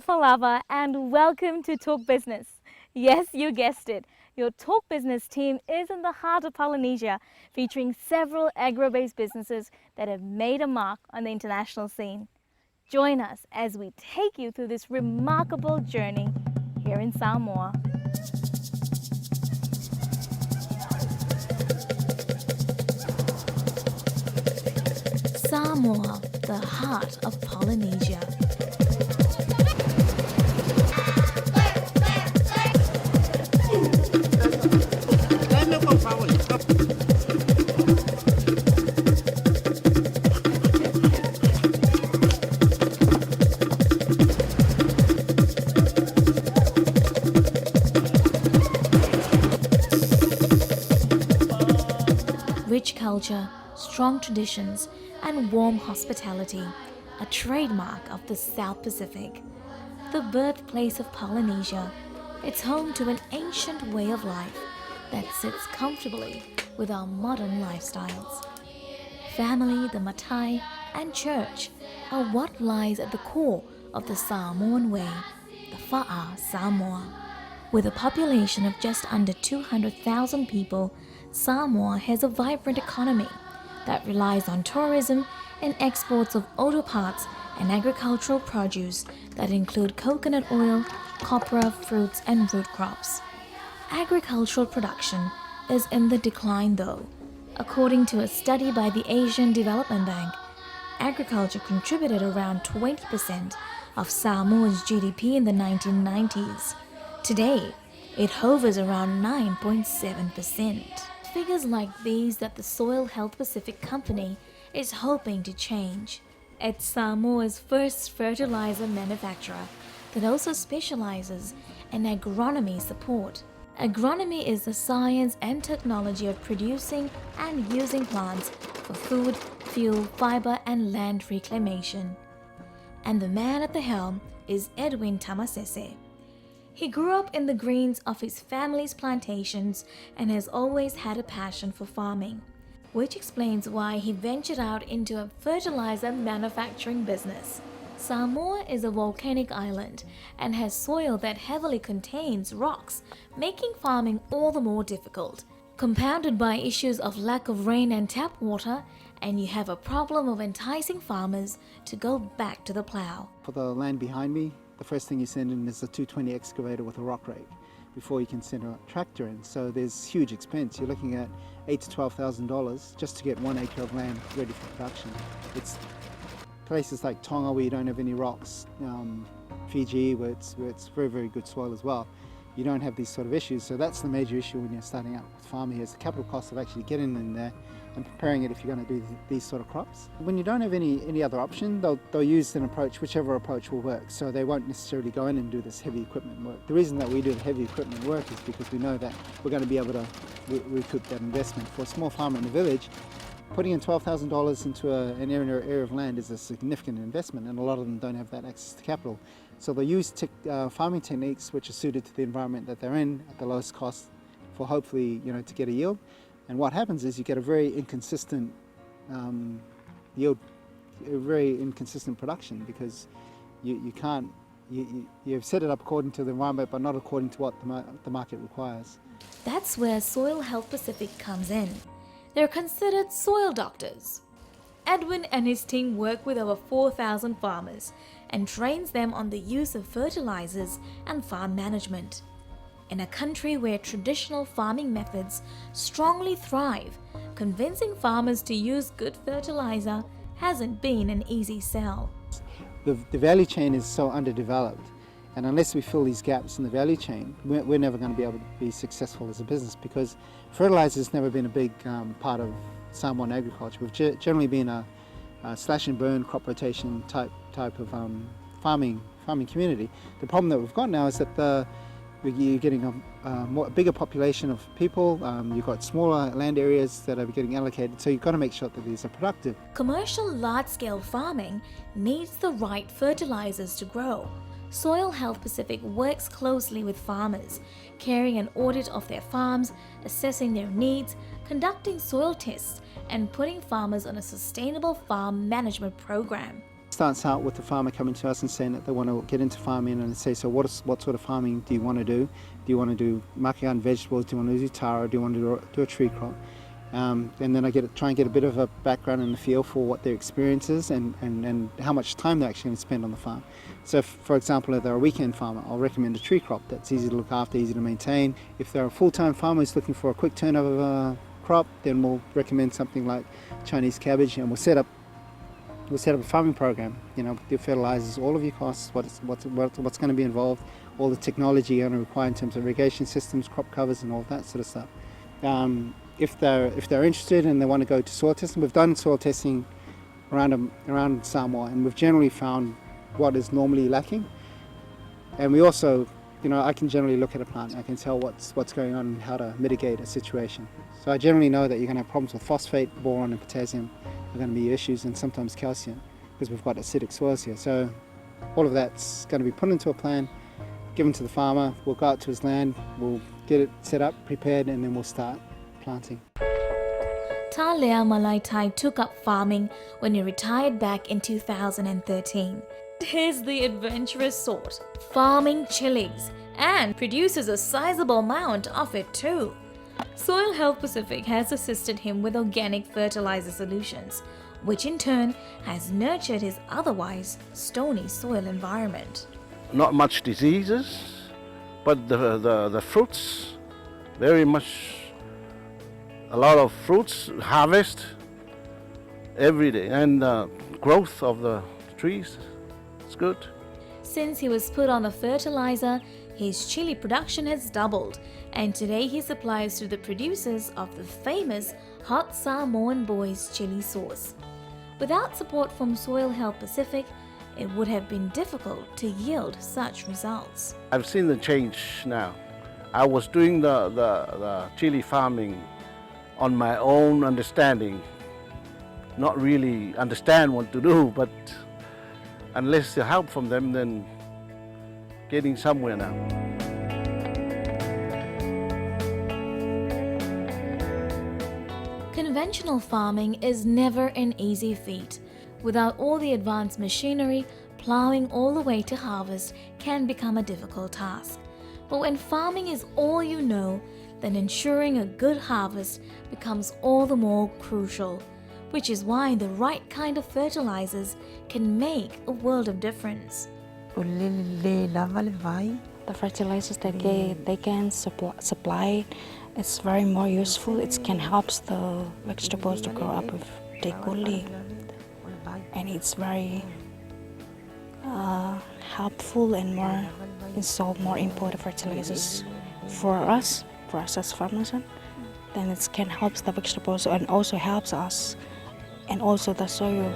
Alpha Lover and welcome to Talk Business. Yes, you guessed it. Your Talk Business team is in the heart of Polynesia, featuring several agro-based businesses that have made a mark on the international scene. Join us as we take you through this remarkable journey here in Samoa. Samoa, the heart of Polynesia. Rich culture, strong traditions, and warm hospitality, a trademark of the South Pacific. The birthplace of Polynesia, it's home to an ancient way of life that sits comfortably with our modern lifestyles. Family, the matai, and church are what lies at the core of the Samoan way, the Fa'a Samoa. With a population of just under 200,000 people, Samoa has a vibrant economy that relies on tourism and exports of auto parts and agricultural produce that include coconut oil, copra, fruits, and root crops. Agricultural production is in the decline though. According to a study by the Asian Development Bank, agriculture contributed around 20% of Samoa's GDP in the 1990s. Today, it hovers around 9.7%. Figures like these that the Soil Health Pacific Company is hoping to change. It's Samoa's first fertilizer manufacturer that also specializes in agronomy support. Agronomy is the science and technology of producing and using plants for food, fuel, fiber, and land reclamation. And the man at the helm is Edwin Tamasese. He grew up in the greens of his family's plantations and has always had a passion for farming, which explains why he ventured out into a fertilizer manufacturing business. Samoa is a volcanic island and has soil that heavily contains rocks, making farming all the more difficult. Compounded by issues of lack of rain and tap water, and you have a problem of enticing farmers to go back to the plow. For the land behind me, the first thing you send in is a 220 excavator with a rock rake before you can send a tractor in. So there's huge expense. You're looking at $8,000 to $12,000 just to get 1 acre of land ready for production. It's places like Tonga where you don't have any rocks, Fiji where it's very, very good soil as well. You don't have these sort of issues. So that's the major issue when you're starting out with farming, is the capital cost of actually getting in there and preparing it if you're going to do these sort of crops. When you don't have any other option, they'll use an approach, whichever approach will work. So they won't necessarily go in and do this heavy equipment work. The reason that we do the heavy equipment work is because we know that we're going to be able to recoup that investment. For a small farmer in the village, putting in $12,000 into an area of land is a significant investment, and a lot of them don't have that access to capital. So they use farming techniques which are suited to the environment that they're in at the lowest cost for hopefully to get a yield. And what happens is you get a very inconsistent yield, a very inconsistent production, because you've set it up according to the environment but not according to what the market requires. That's where Soil Health Pacific comes in. They're considered soil doctors. Edwin and his team work with over 4,000 farmers and trains them on the use of fertilizers and farm management. In a country where traditional farming methods strongly thrive, convincing farmers to use good fertilizer hasn't been an easy sell. The value chain is so underdeveloped, and unless we fill these gaps in the value chain, we're never going to be able to be successful as a business, because fertilizer has never been a big part of Samoan agriculture. We've generally been a slash and burn crop rotation type of farming community. The problem that we've got now is that you're getting a bigger population of people, you've got smaller land areas that are getting allocated, so you've got to make sure that these are productive. Commercial large-scale farming needs the right fertilizers to grow. Soil Health Pacific works closely with farmers, carrying an audit of their farms, assessing their needs, conducting soil tests, and putting farmers on a sustainable farm management program. Starts out with the farmer coming to us and saying that they want to get into farming, and say, so what sort of farming do you want to do? Do you want to do makian vegetables? Do you want to do taro? Do you want to do a tree crop? And then I try and get a bit of a background and a feel for what their experience is and how much time they're actually going to spend on the farm. So for example, if they're a weekend farmer, I'll recommend a tree crop that's easy to look after, easy to maintain. If they're a full-time farmer who's looking for a quick turnover crop, then we'll recommend something like Chinese cabbage, and we'll set up a farming program, the fertilizers, all of your costs, what's going to be involved, all the technology you're going to require in terms of irrigation systems, crop covers and all that sort of stuff. If they're interested and they want to go to soil testing, we've done soil testing around Samoa, and we've generally found what is normally lacking. And we also, I can generally look at a plant and I can tell what's going on and how to mitigate a situation. So I generally know that you're going to have problems with phosphate, boron and potassium are going to be issues, and sometimes calcium, because we've got acidic soils here. So all of that's going to be put into a plan, given to the farmer. We'll go out to his land, we'll get it set up, prepared, and then we'll start planting. Talea Malaitai took up farming when he retired back in 2013. He's the adventurous sort, farming chilies, and produces a sizable amount of it too. Soil Health Pacific has assisted him with organic fertilizer solutions, which in turn has nurtured his otherwise stony soil environment. Not much diseases, but the fruits, very much, a lot of fruits harvest every day, and the growth of the trees is good. Since he was put on the fertilizer, his chili production has doubled, and today he supplies to the producers of the famous Hot Samoan Boys chili sauce. Without support from Soil Health Pacific, it would have been difficult to yield such results. I've seen the change now. I was doing the chili farming on my own understanding, not really understand what to do, but unless the help from them, then getting somewhere now. Conventional farming is never an easy feat. Without all the advanced machinery, plowing all the way to harvest can become a difficult task. But when farming is all you know, then ensuring a good harvest becomes all the more crucial, which is why the right kind of fertilizers can make a world of difference. The fertilizers that they can supply, it's very more useful. It can help the vegetables to grow up quickly, and it's very helpful and more install more important fertilizers for us as farmers. Then it can help the vegetables and also helps us and also the soil.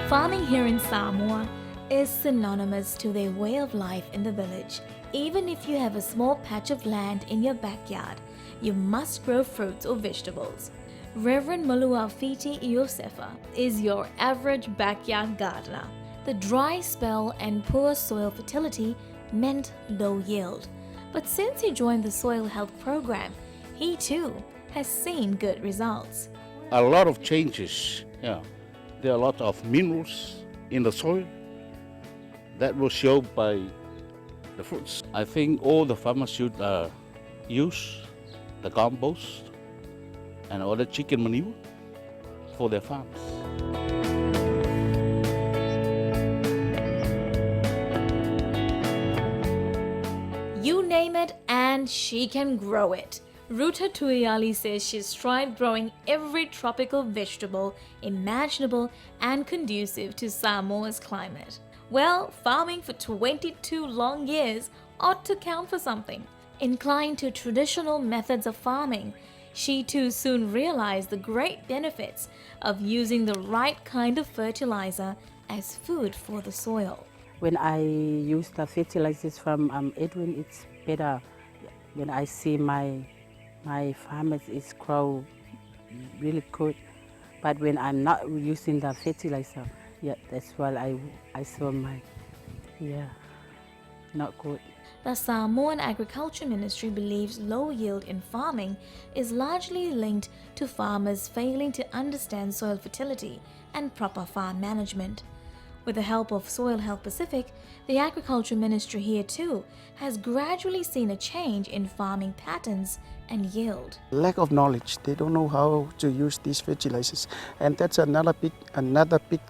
Farming here in Samoa is synonymous to their way of life in the village. Even if you have a small patch of land in your backyard, you must grow fruits or vegetables. Reverend Maluafiti Iosefa is your average backyard gardener. The dry spell and poor soil fertility meant low yield. But since he joined the soil health program, he too has seen good results. A lot of changes, yeah. There are a lot of minerals in the soil that will show by the fruits. I think all the farmers should use the compost and other chicken manure for their farms. You name it and she can grow it. Ruta Tuiali says she's tried growing every tropical vegetable imaginable and conducive to Samoa's climate. Well, farming for 22 long years ought to count for something. Inclined to traditional methods of farming, she too soon realized the great benefits of using the right kind of fertilizer as food for the soil. When I use the fertilizers from Edwin, it's better. When I see my farmers is grow really good, but when I'm not using the fertilizer, yeah, that's why I saw my, not good. The Samoan Agriculture Ministry believes low yield in farming is largely linked to farmers failing to understand soil fertility and proper farm management. With the help of Soil Health Pacific, the Agriculture Ministry here too has gradually seen a change in farming patterns and yield. Lack of knowledge, they don't know how to use these fertilizers, and that's another big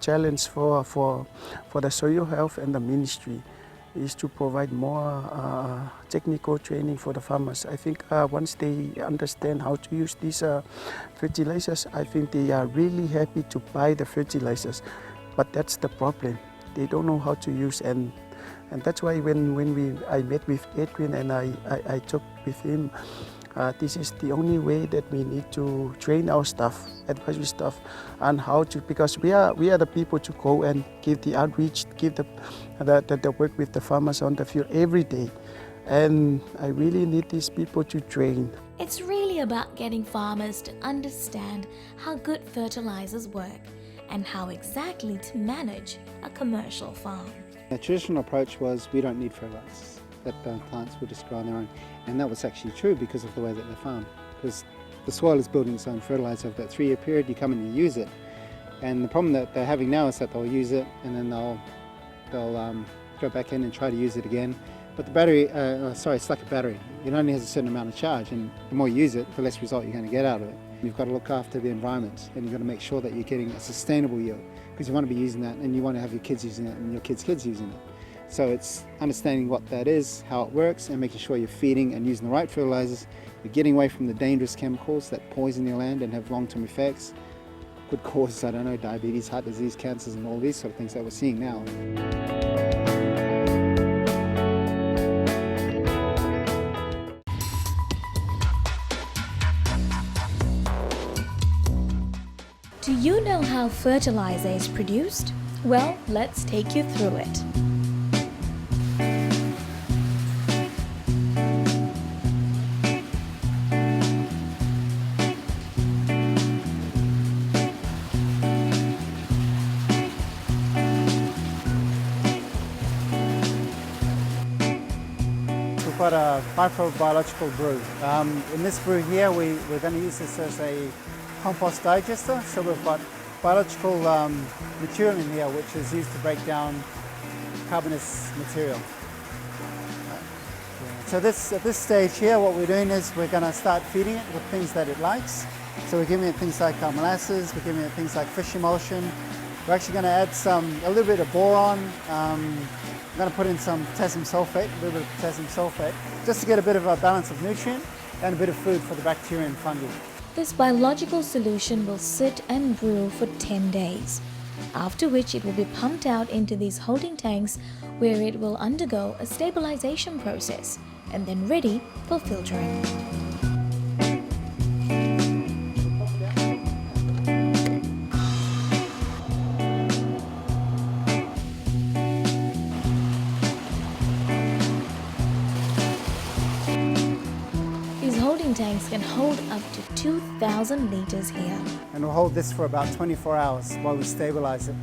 challenge for the soil health and the ministry, is to provide more technical training for the farmers. I think once they understand how to use these fertilizers, I think they are really happy to buy the fertilizers. But that's the problem. They don't know how to use, and that's why when I met with Edwin and I talked with him, this is the only way that we need to train our staff, advisory staff, on how to, because we are the people to go and give the outreach, give the work with the farmers on the field every day. And I really need these people to train. It's really about getting farmers to understand how good fertilizers work and how exactly to manage a commercial farm. The traditional approach was we don't need fertilizers, that plants will just grow on their own. And that was actually true because of the way that they farm. Because the soil is building its own fertilizer over that 3-year period, you come in and you use it. And the problem that they're having now is that they'll use it and then they'll go back in and try to use it again. But the battery, it's like a battery. It only has a certain amount of charge, and the more you use it, the less result you're going to get out of it. You've got to look after the environment, and you've got to make sure that you're getting a sustainable yield, because you want to be using that and you want to have your kids using it and your kids' kids using it. So it's understanding what that is, how it works, and making sure you're feeding and using the right fertilizers. You're getting away from the dangerous chemicals that poison your land and have long-term effects. Could cause, I don't know, diabetes, heart disease, cancers, and all these sort of things that we're seeing now. Do you know how fertilizer is produced? Well, let's take you through it. We've got a microbiological brew. In this brew here, we're going to use this as a compost digester. So we've got biological material in here which is used to break down carbonous material. So at this stage here, what we're doing is we're going to start feeding it with things that it likes. So we're giving it things like molasses, we're giving it things like fish emulsion. We're actually going to add a little bit of boron. I'm going to put in some potassium sulfate, a little bit of potassium sulfate, just to get a bit of a balance of nutrient and a bit of food for the bacteria and fungi. This biological solution will sit and brew for 10 days, after which it will be pumped out into these holding tanks where it will undergo a stabilization process and then ready for filtering. Tanks can hold up to 2,000 litres here. And we'll hold this for about 24 hours while we stabilize it.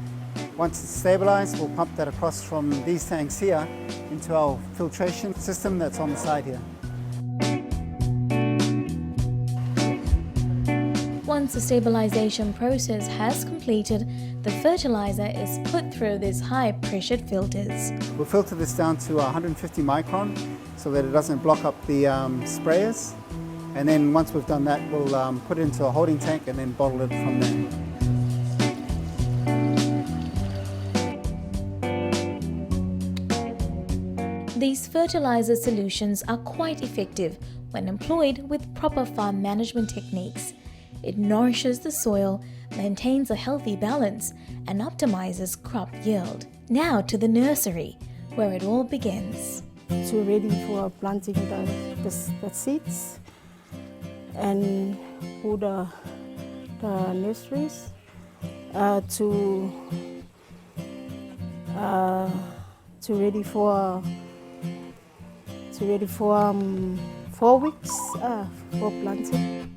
Once it's stabilized, we'll pump that across from these tanks here into our filtration system that's on the side here. Once the stabilization process has completed, the fertilizer is put through these high-pressured filters. We'll filter this down to 150 micron so that it doesn't block up the sprayers. And then once we've done that, we'll put it into a holding tank and then bottle it from there. These fertilizer solutions are quite effective when employed with proper farm management techniques. It nourishes the soil, maintains a healthy balance, and optimizes crop yield. Now to the nursery, where it all begins. So we're ready for planting the seeds and put the nurseries to ready for 4 weeks for planting.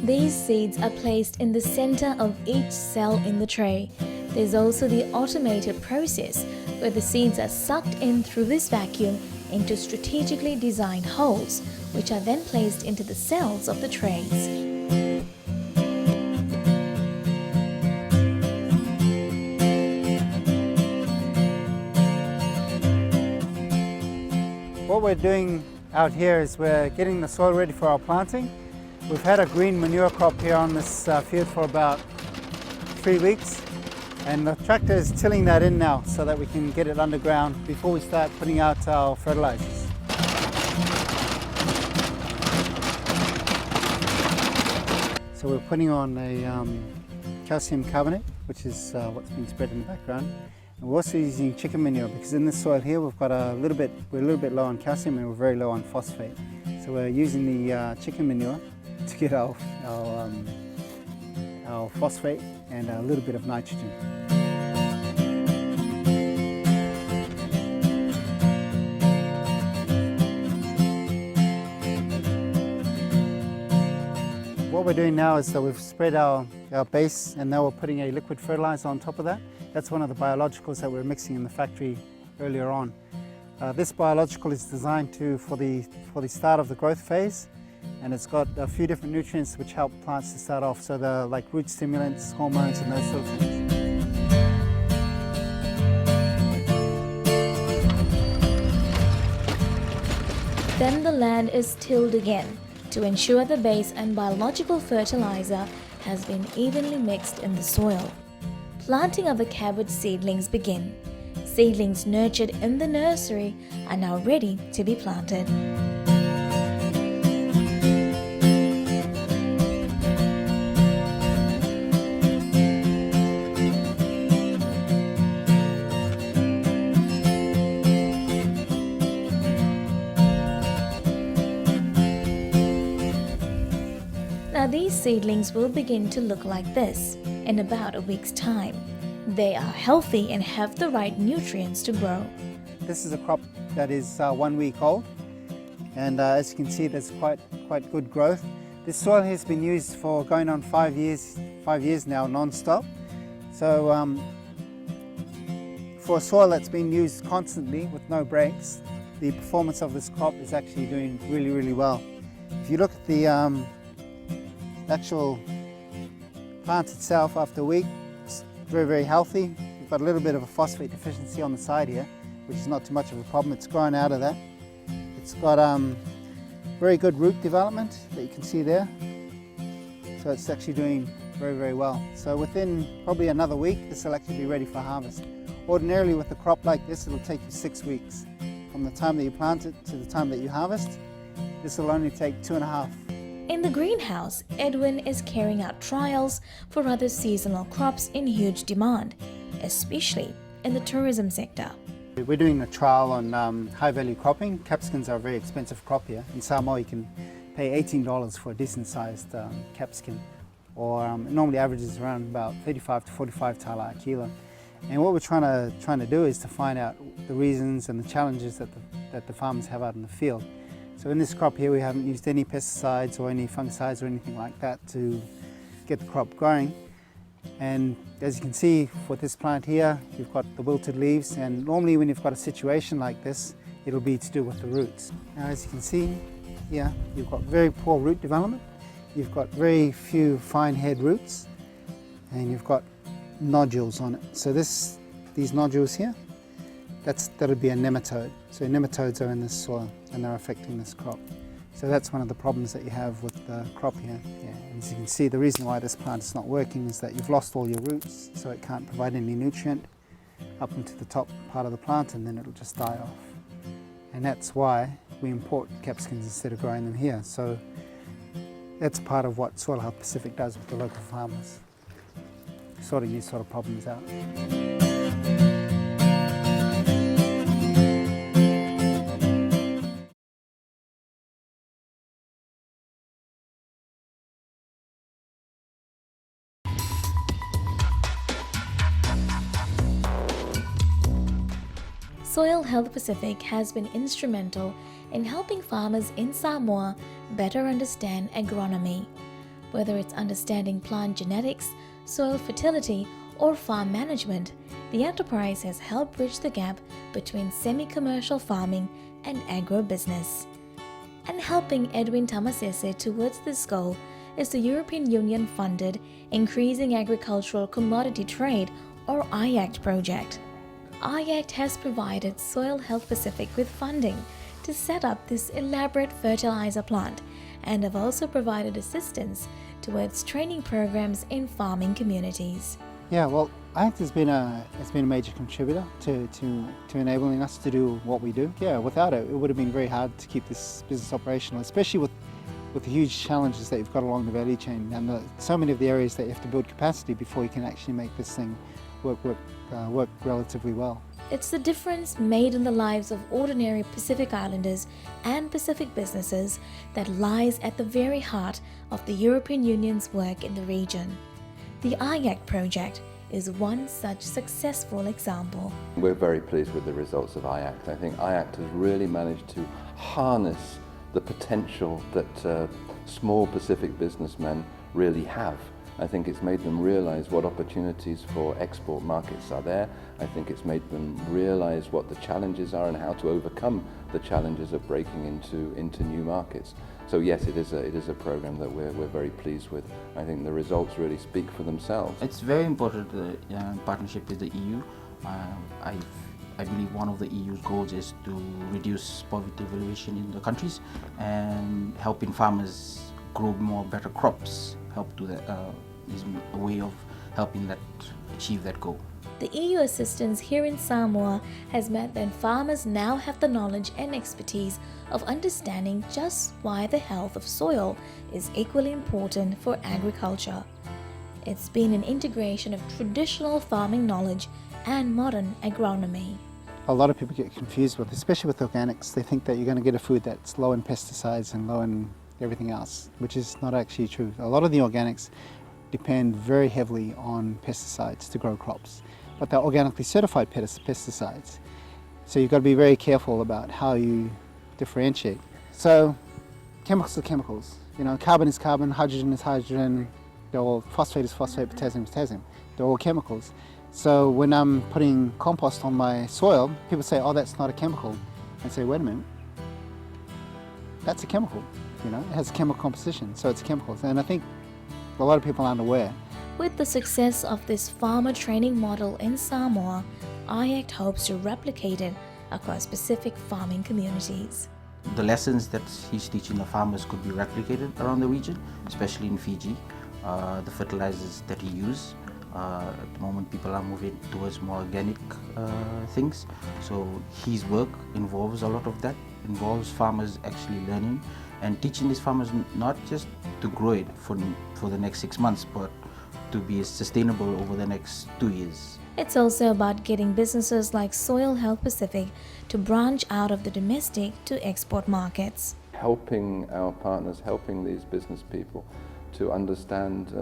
These seeds are placed in the center of each cell in the tray. There's also the automated process where the seeds are sucked in through this vacuum into strategically designed holes, which are then placed into the cells of the trays. What we're doing out here is we're getting the soil ready for our planting. We've had a green manure crop here on this field for about 3 weeks, and the tractor is tilling that in now so that we can get it underground before we start putting out our fertilizers. So we're putting on a calcium carbonate, which is what's being spread in the background. And we're also using chicken manure because in this soil here we're a little bit low on calcium and we're very low on phosphate. So we're using the chicken manure to get our phosphate and a little bit of nitrogen. What we're doing now is that we've spread our base and now we're putting a liquid fertilizer on top of that. That's one of the biologicals that we're mixing in the factory earlier on. This biological is designed for the start of the growth phase, and it's got a few different nutrients which help plants to start off, so they're like root stimulants, hormones and those sort of things. Then the land is tilled again to ensure the base and biological fertilizer has been evenly mixed in the soil. Planting of the cabbage seedlings begin. Seedlings nurtured in the nursery are now ready to be planted. Now these seedlings will begin to look like this in about a week's time. They are healthy and have the right nutrients to grow. This is a crop that is 1 week old, and as you can see there's quite good growth. This soil has been used for going on 5 years now non-stop. So for a soil that's been used constantly with no breaks, the performance of this crop is actually doing really well. If you look at the actual plant itself after a week, it's very healthy. We've got a little bit of a phosphate deficiency on the side here, which is not too much of a problem. It's grown out of that. It's got very good root development that you can see there. So it's actually doing very well. So within probably another week, this will actually be ready for harvest. Ordinarily with a crop like this, it'll take you 6 weeks. From the time that you plant it to the time that you harvest, this will only take 2.5. In the greenhouse, Edwin is carrying out trials for other seasonal crops in huge demand, especially in the tourism sector. We're doing a trial on high-value cropping. Capsicums are a very expensive crop here. In Samoa, you can pay $18 for a decent-sized capsicum, or normally averages around about 35 to 45 tala a kilo. And what we're trying to do is to find out the reasons and the challenges that the farmers have out in the field. So in this crop here, we haven't used any pesticides or any fungicides or anything like that to get the crop growing. And as you can see for this plant here, you've got the wilted leaves, and normally when you've got a situation like this, it'll be to do with the roots. Now as you can see here, you've got very poor root development, you've got very few fine head roots, and you've got nodules on it. So these nodules here, that'll be a nematode. So nematodes are in this soil and they're affecting this crop. So that's one of the problems that you have with the crop here. Yeah. As you can see, the reason why this plant is not working is that you've lost all your roots, so it can't provide any nutrient up into the top part of the plant, and then it'll just die off. And that's why we import capsicums instead of growing them here. So that's part of what Soil Health Pacific does with the local farmers. Sorting these sort of problems out. Soil Health Pacific has been instrumental in helping farmers in Samoa better understand agronomy. Whether it's understanding plant genetics, soil fertility, or farm management, the enterprise has helped bridge the gap between semi-commercial farming and agribusiness. And helping Edwin Tamasese towards this goal is the European Union-funded Increasing Agricultural Commodity Trade, or IACT project. IACT has provided Soil Health Pacific with funding to set up this elaborate fertilizer plant, and have also provided assistance towards training programs in farming communities. Yeah, well, IACT has been a major contributor to enabling us to do what we do. Yeah, without it, it would have been very hard to keep this business operational, especially with the huge challenges that you've got along the value chain and so many of the areas that you have to build capacity before you can actually make this thing work relatively well. It's the difference made in the lives of ordinary Pacific Islanders and Pacific businesses that lies at the very heart of the European Union's work in the region. The IACT project is one such successful example. We're very pleased with the results of IACT. I think IACT has really managed to harness the potential that small Pacific businessmen really have. I think it's made them realize what opportunities for export markets are there. I think it's made them realize what the challenges are and how to overcome the challenges of breaking into new markets. So yes, it is a program that we're very pleased with. I think the results really speak for themselves. It's very important partnership with the EU. I believe one of the EU's goals is to reduce poverty elevation in the countries and helping farmers grow more better crops. Help do that is a way of helping that achieve that goal. The EU assistance here in Samoa has meant that farmers now have the knowledge and expertise of understanding just why the health of soil is equally important for agriculture. It's been an integration of traditional farming knowledge and modern agronomy. A lot of people get confused with, especially with organics, they think that you're going to get a food that's low in pesticides and low in everything else, which is not actually true. A lot of the organics depend very heavily on pesticides to grow crops, but they're organically certified pesticides. So you've got to be very careful about how you differentiate. So chemicals are chemicals. You know, carbon is carbon, hydrogen is hydrogen, they're all, phosphate is phosphate, potassium is potassium. They're all chemicals. So when I'm putting compost on my soil, people say, oh, that's not a chemical. I say, wait a minute, that's a chemical. You know, it has a chemical composition, so it's chemicals. And I think a lot of people aren't aware. With the success of this farmer training model in Samoa, IACT hopes to replicate it across Pacific farming communities. The lessons that he's teaching the farmers could be replicated around the region, especially in Fiji. The fertilizers that he uses. At the moment, people are moving towards more organic things. So his work involves a lot of that, involves farmers actually learning and teaching these farmers not just to grow it for the next 6 months, but to be sustainable over the next 2 years. It's also about getting businesses like Soil Health Pacific to branch out of the domestic to export markets. Helping our partners, helping these business people to understand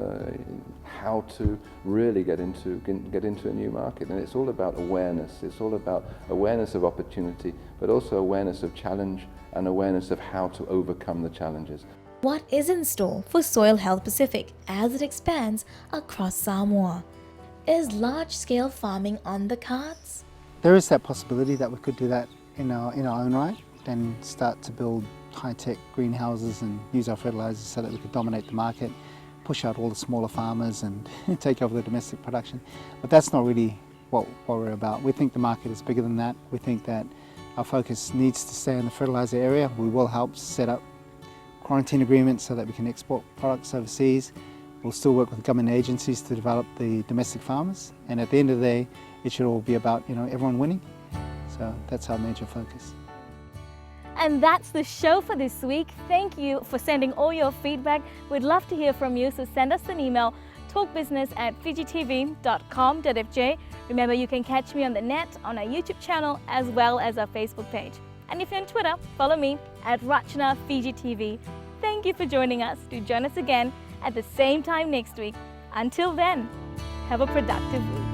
how to really get into a new market. And it's all about awareness. It's all about awareness of opportunity, but also awareness of challenge and awareness of how to overcome the challenges. What is in store for Soil Health Pacific as it expands across Samoa? Is large-scale farming on the cards? There is that possibility that we could do that in our own right and start to build high-tech greenhouses and use our fertilizers so that we could dominate the market, push out all the smaller farmers and take over the domestic production. But that's not really what we're about. We think the market is bigger than that. We think that our focus needs to stay in the fertilizer area. We will help set up quarantine agreements so that we can export products overseas. We'll still work with government agencies to develop the domestic farmers. And at the end of the day, it should all be about, everyone winning. So that's our major focus. And that's the show for this week. Thank you for sending all your feedback. We'd love to hear from you, so send us an email, talkbusiness@fijitv.com.fj. Remember, you can catch me on the net, on our YouTube channel, as well as our Facebook page. And if you're on Twitter, follow me @RachnaFijiTV. Thank you for joining us. Do join us again at the same time next week. Until then, have a productive week.